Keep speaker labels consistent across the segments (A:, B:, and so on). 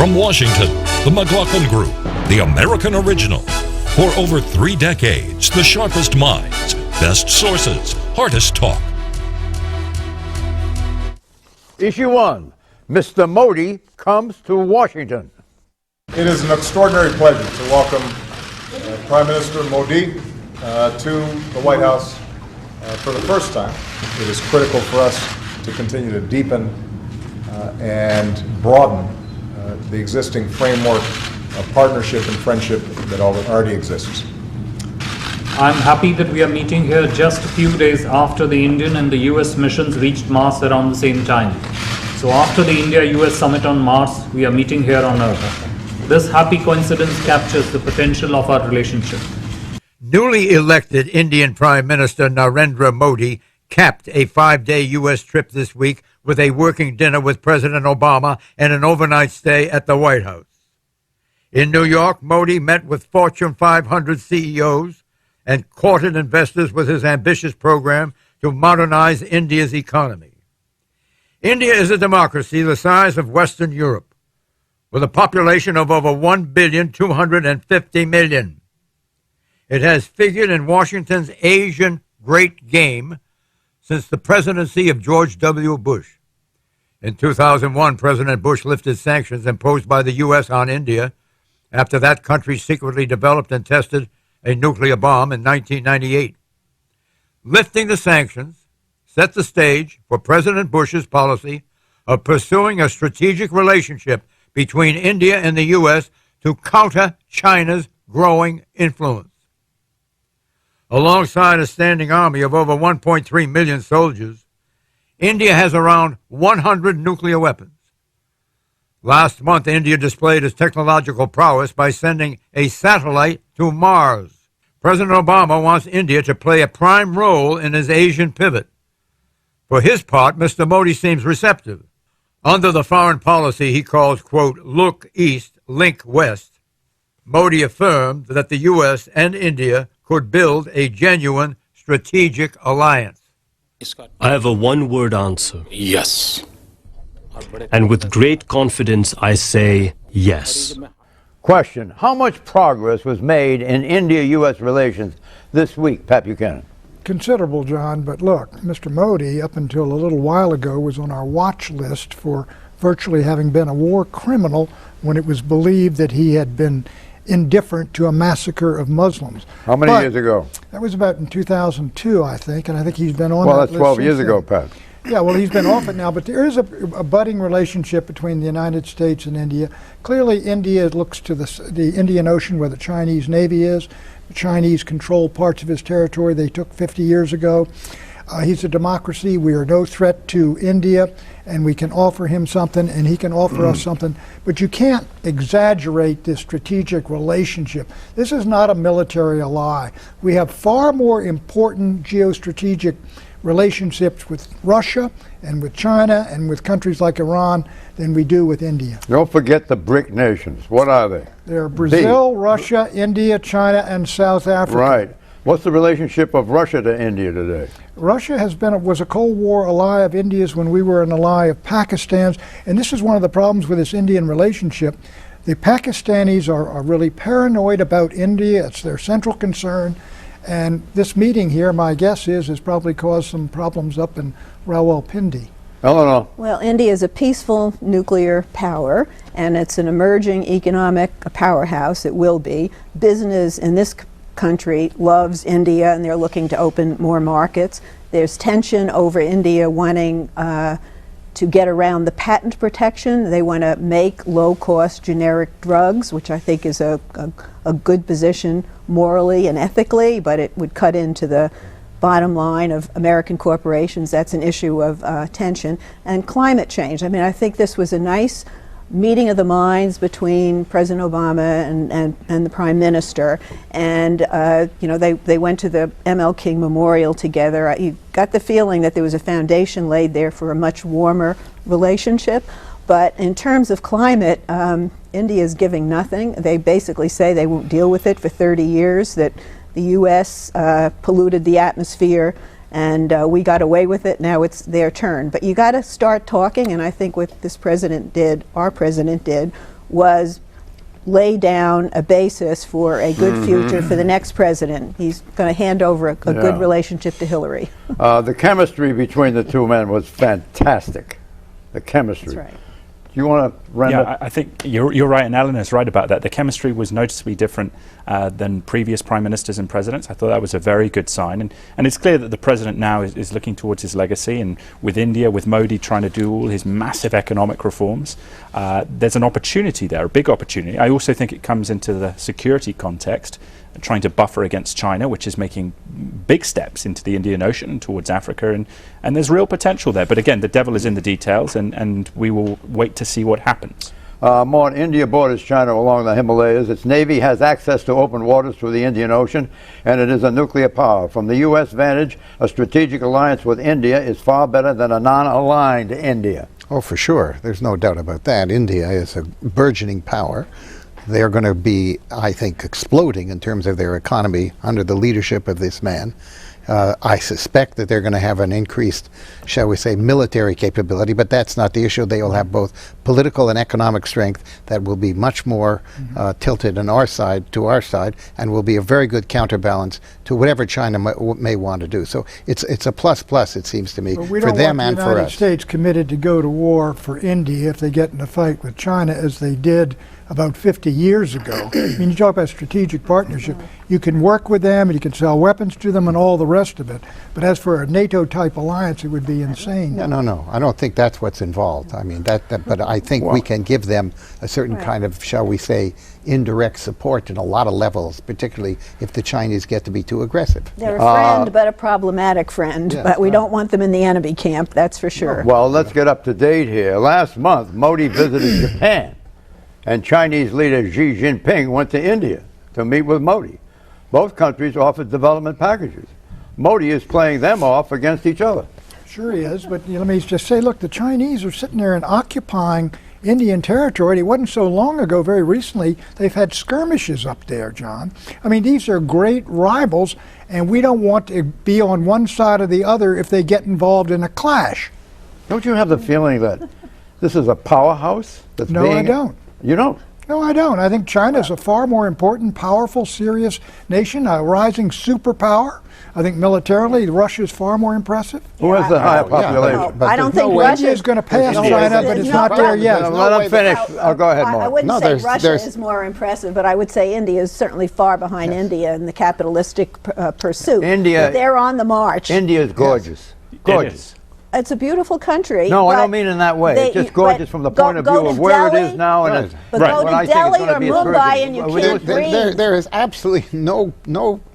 A: From Washington, the McLaughlin Group, the American original. For over 3 decades, the sharpest minds, best sources, hardest talk.
B: Issue 1, Mr. Modi comes to Washington.
C: It is an extraordinary pleasure to welcome Prime Minister Modi to the White House for the first time. It is critical for us to continue to deepen and broaden the existing framework of partnership and friendship that already exists.
D: I'm happy that we are meeting here just a few days after the Indian and the US missions reached Mars around the same time. So after the India-US summit on Mars, we are meeting here on Earth. This happy coincidence captures the potential of our relationship.
E: Newly elected Indian Prime Minister Narendra Modi capped a 5-day U.S. trip this week with a working dinner with President Obama and an overnight stay at the White House. In New York, Modi met with Fortune 500 CEOs and courted investors with his ambitious program to modernize India's economy. India is a democracy the size of Western Europe, with a population of over 1,250,000,000. It has figured in Washington's Asian Great Game since the presidency of George W. Bush. In 2001, President Bush lifted sanctions imposed by the U.S. on India after that country secretly developed and tested a nuclear bomb in 1998. Lifting the sanctions set the stage for President Bush's policy of pursuing a strategic relationship between India and the U.S. to counter China's growing influence. Alongside a standing army of over 1.3 million soldiers, India has around 100 nuclear weapons. Last month, India displayed its technological prowess by sending a satellite to Mars. President Obama wants India to play a prime role in his Asian pivot. For his part, Mr. Modi seems receptive. Under the foreign policy he calls, quote, look east, link west, Modi affirmed that the U.S. and India could build a genuine strategic alliance.
F: I have a one-word answer.
G: Yes.
F: And with great confidence, I say yes.
B: Question, how much progress was made in India-U.S. relations this week, Pat Buchanan?
H: Considerable, John, but look, Mr. Modi, up until a little while ago, was on our watch list for virtually having been a war criminal when it was believed that he had been indifferent to a massacre of Muslims.
B: How many years ago?
H: That was about in 2002, I think, and I think he's been on
B: well,
H: that
B: that's 12
H: list
B: years
H: since
B: ago,
H: then.
B: Pat.
H: Yeah, well, he's been off it now, but there is a budding relationship between the United States and India. Clearly, India looks to the Indian Ocean where the Chinese Navy is. The Chinese control parts of his territory they took 50 years ago. He's a democracy. We are no threat to India, and we can offer him something, and he can offer us something. But you can't exaggerate this strategic relationship. This is not a military ally. We have far more important geostrategic relationships with Russia and with China and with countries like Iran than we do with India.
B: Don't forget the BRIC nations. What are they?
H: They're Brazil, Russia, India, China, and South Africa.
B: Right. What's the relationship of Russia to India today?
H: Russia was a Cold War ally of India's when we were an ally of Pakistan's, and this is one of the problems with this Indian relationship. The Pakistanis are really paranoid about India. It's their central concern. And this meeting here, my guess is, has probably caused some problems up in Rawalpindi.
B: Eleanor.
I: Well, India is a peaceful nuclear power, and it's an emerging economic powerhouse. It will be. Business in this country loves India, and they're looking to open more markets. There's tension over India wanting to get around the patent protection. They want to make low-cost generic drugs, which I think is a good position morally and ethically, but it would cut into the bottom line of American corporations. That's an issue of tension. And climate change. I mean, I think this was a nice meeting of the minds between President Obama and the Prime Minister, and you know, they went to the M.L. King Memorial together. You got the feeling that there was a foundation laid there for a much warmer relationship. But in terms of climate, India is giving nothing. They basically say they won't deal with it for 30 years, that the U.S. polluted the atmosphere, and we got away with it. Now it's their turn. But you got to start talking, and I think what this president did, our president did, was lay down a basis for a good future for the next president. He's going to hand over a good relationship to Hillary.
B: The chemistry between the two men was fantastic. The chemistry.
I: That's right.
B: Do you want to render?
G: Yeah, I think you're right, and Eleanor's right about that. The chemistry was noticeably different than previous prime ministers and presidents. I thought that was a very good sign, and it's clear that the president now is looking towards his legacy, and with India, with Modi trying to do all his massive economic reforms, there's an opportunity there, a big opportunity. I also think it comes into the security context, trying to buffer against China, which is making big steps into the Indian Ocean and towards Africa, and there's real potential there. But again, the devil is in the details, and we will wait to see what happens.
B: More, India borders China along the Himalayas. Its navy has access to open waters through the Indian Ocean, and it is a nuclear power. From the U.S. vantage, a strategic alliance with India is far better than a non-aligned India.
J: Oh, for sure. There's no doubt about that. India is a burgeoning power. They're going to be, I think, exploding in terms of their economy under the leadership of this man. I suspect that they're going to have an increased, shall we say, military capability, but that's not the issue. They will have both political and economic strength that will be much more tilted on our side, and will be a very good counterbalance to whatever China may want to do. So it's a plus, it seems to me, for them and for us.
H: The United States committed to go to war for India if they get in a fight with China, as they did about 50 years ago. I mean, you talk about strategic partnership. You can work with them, and you can sell weapons to them and all the rest of it. But as for a NATO-type alliance, it would be insane.
J: No. I don't think that's what's involved. I mean, but I think we can give them a certain kind of, shall we say, indirect support in a lot of levels, particularly if the Chinese get to be too aggressive.
I: They're a friend, but a problematic friend.
J: Yes,
I: but we don't want them in the enemy camp, that's for sure.
B: Well, let's get up to date here. Last month, Modi visited Japan, and Chinese leader Xi Jinping went to India to meet with Modi. Both countries offered development packages. Modi is playing them off against each other.
H: Sure he is, but let me just say, look, the Chinese are sitting there and occupying Indian territory. It wasn't so long ago, very recently, they've had skirmishes up there, John. I mean, these are great rivals, and we don't want to be on one side or the other if they get involved in a clash.
B: Don't you have the feeling that this is a powerhouse?
H: No, I don't.
B: You don't?
H: No, I don't. I think China is a far more important, powerful, serious nation, a rising superpower. I think militarily, Russia is far more impressive.
B: Who has the higher population?
I: I don't think
H: Russia
I: Russia
H: is going to pass China, but it's not there yet.
B: Let them finish. Go ahead, Mark.
I: I wouldn't say Russia is more impressive, but I would say India is certainly far behind India in the capitalistic pursuit.
B: India,
I: but they're on the march.
B: India is gorgeous. Gorgeous.
I: It's a beautiful country.
B: No, I don't mean in that way. It's just gorgeous from the point of view of where it is now. And
I: but go to Delhi or Mumbai and you can't breathe.
J: There is absolutely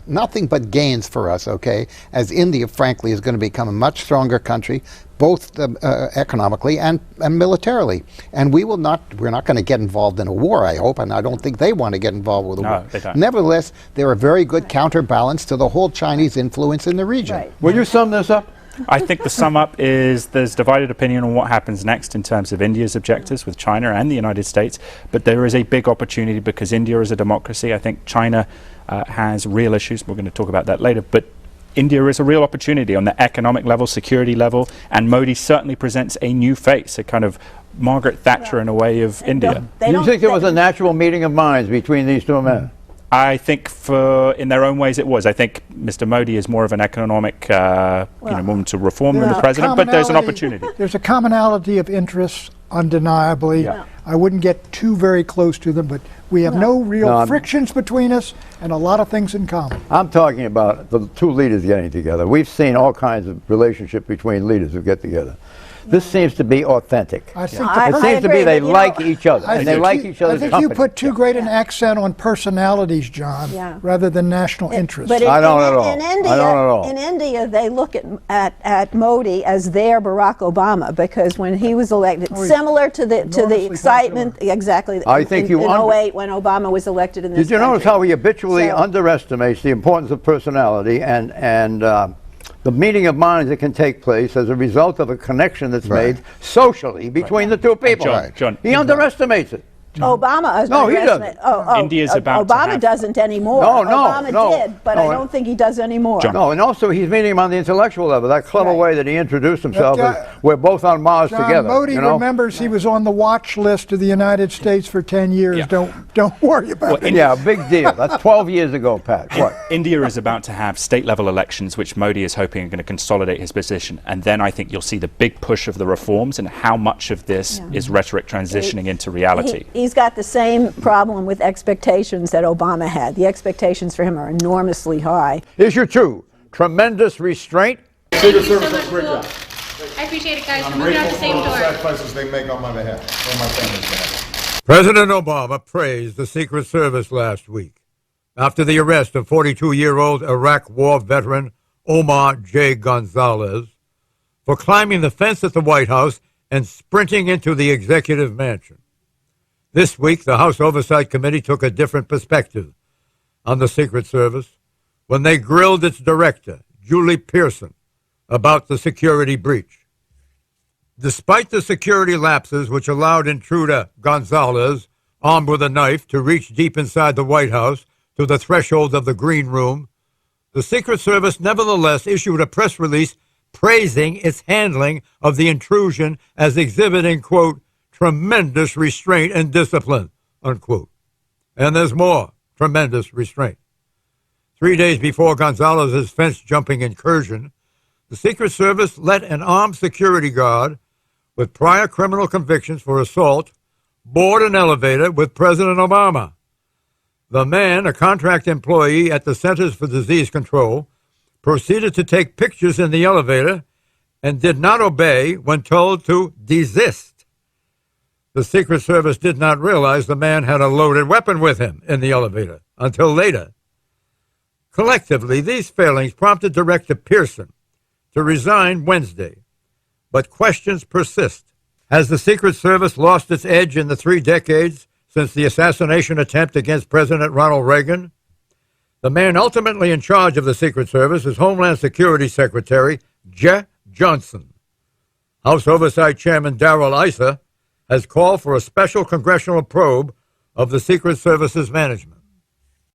J: nothing but gains for us, okay, as India, frankly, is going to become a much stronger country, both economically and militarily. And we're not going to get involved in a war, I hope, and I don't think they want to get involved with a war.
G: They don't.
J: Nevertheless, they're a very good counterbalance to the whole Chinese influence in the region.
I: Right.
B: Will you sum this up?
G: I think the sum up is there's divided opinion on what happens next in terms of India's objectives with China and the United States, but there is a big opportunity because India is a democracy. I think China has real issues. We're going to talk about that later, but India is a real opportunity on the economic level, security level, and Modi certainly presents a new face, a kind of Margaret Thatcher in a way of India.
B: Do you think there was a natural meeting of minds between these two men?
G: I think in their own ways it was. I think Mr. Modi is more of an economic woman to reform than the president, but there's an opportunity.
H: There's a commonality of interests, undeniably.
B: Yeah.
H: I wouldn't get too very close to them, but we have no real frictions between us and a lot of things in common.
B: I'm talking about the two leaders getting together. We've seen all kinds of relationship between leaders who get together. This seems to be authentic.
H: I think
B: it seems to be they like each other, and they like each other's company.
H: I think you put too great an accent on personalities, John, rather than national interests.
I: But
B: I don't at all.
I: In India,
B: I don't at all.
I: In India, they look at Modi as their Barack Obama because when he was elected, similar to the excitement, exactly.
B: I think
I: in 08 when Obama was elected in this
B: Did you notice
I: country.
B: how he habitually underestimates the importance of personality and the meeting of minds that can take place as a result of a connection that's made socially between the two people.
G: John,
B: he underestimates it.
I: Obama.
B: No, he doesn't.
G: India's about to
I: Obama
G: have-
I: doesn't anymore.
B: No, no,
I: Obama
B: no,
I: did, but
B: no,
I: I don't think he does anymore.
G: John.
B: No, and also he's meeting him on the intellectual level. That clever
I: Right.
B: way that he introduced himself
H: But,
B: is we're both on Mars
H: John,
B: together.
H: Modi
B: you know?
H: remembers he was on the watch list of the United States for 10 years.
G: Yeah.
H: Don't worry about it.
B: Yeah, big deal. That's 12 years ago, Pat. What?
G: India is about to have state-level elections, which Modi is hoping are going to consolidate his position. And then I think you'll see the big push of the reforms and how much of this is rhetoric transitioning into reality.
I: He's got the same problem with expectations that Obama had. The expectations for him are enormously high.
B: Issue 2, tremendous restraint.
C: Secret Service does a great job.
K: I appreciate it, guys.
C: I'm
K: We're moving out
C: grateful
K: the same
C: for the
K: door.
C: sacrifices they make on my behalf, on my family's behalf.
E: President Obama praised the Secret Service last week after the arrest of 42-year-old Iraq War veteran Omar J. Gonzalez for climbing the fence at the White House and sprinting into the executive mansion. This week, the House Oversight Committee took a different perspective on the Secret Service when they grilled its director, Julie Pearson, about the security breach. Despite the security lapses which allowed intruder Gonzalez, armed with a knife, to reach deep inside the White House to the threshold of the Green Room, the Secret Service nevertheless issued a press release praising its handling of the intrusion as exhibiting, quote, tremendous restraint and discipline, unquote. And there's more tremendous restraint. 3 days before Gonzalez's fence-jumping incursion, the Secret Service let an armed security guard with prior criminal convictions for assault board an elevator with President Obama. The man, a contract employee at the Centers for Disease Control, proceeded to take pictures in the elevator and did not obey when told to desist. The Secret Service did not realize the man had a loaded weapon with him in the elevator until later. Collectively, these failings prompted Director Pearson to resign Wednesday, but questions persist. Has the Secret Service lost its edge in the 3 decades since the assassination attempt against President Ronald Reagan? The man ultimately in charge of the Secret Service is Homeland Security Secretary Jeh Johnson. House Oversight Chairman Darrell Issa has called for a special congressional probe of the Secret Service's management.